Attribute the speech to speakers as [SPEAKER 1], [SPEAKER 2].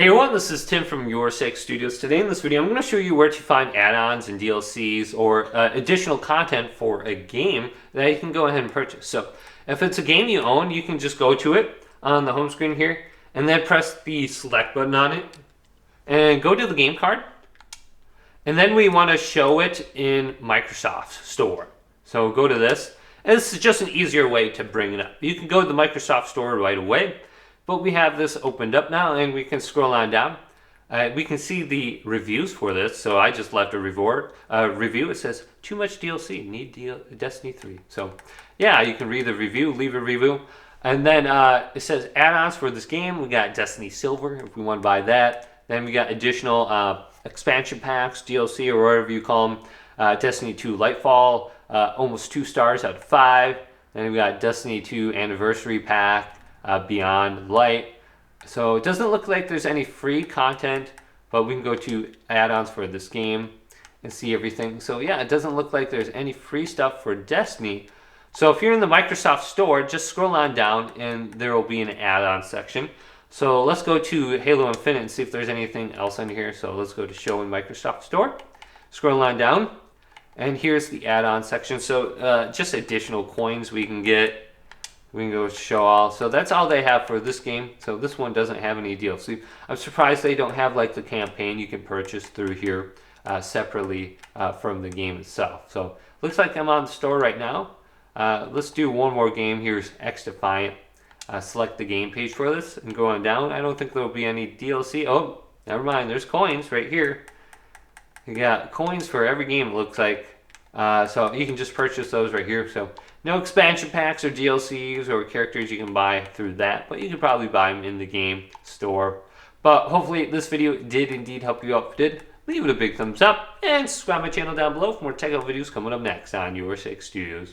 [SPEAKER 1] Hey everyone, this is Tim from YourSixStudios. Today in this video, I'm going to show you where to find add-ons and DLCs or additional content for a game that you can go ahead and purchase. So if it's a game you own, you can just go to it on the home screen here and then press the select button on it and go to the game card. And then we want to show it in Microsoft Store. So go to this. And this is just an easier way to bring it up. You can go to the Microsoft Store right away. But we have this opened up now and we can scroll on down. We can see the reviews for this. So I just left a review. It says, too much DLC, need Destiny 3. So yeah, you can read the review, leave a review. And then it says add-ons for this game. We got Destiny Silver if we want to buy that. Then we got additional expansion packs, DLC or whatever you call them. Destiny 2 Lightfall, almost 2 stars out of 5. Then we got Destiny 2 Anniversary Pack. Beyond Light. So it doesn't look like there's any free content, but we can go to add-ons for this game and see everything. So yeah, it doesn't look like there's any free stuff for Destiny. So if you're in the Microsoft Store, just scroll on down and there will be an add-on section. So let's go to Halo Infinite and see if there's anything else in here. So let's go to Show in Microsoft Store. Scroll on down and here's the add-on section. So just additional coins we can get. We can go show all. So that's all they have for this game. So this one doesn't have any DLC. I'm surprised they don't have like the campaign you can purchase through here separately from the game itself. So looks like I'm on the store right now. Let's do one more game. Here's X Defiant. Select the game page for this and go on down. I don't think there will be any DLC. Oh, never mind. There's coins right here. You got coins for every game it looks like. So you can just purchase those right here. So no expansion packs or DLCs or characters you can buy through that, but you can probably buy them in the game store. But hopefully this video did indeed help you out. If it did, leave it a big thumbs up and subscribe to my channel down below for more tech videos coming up next on YourSixStudios.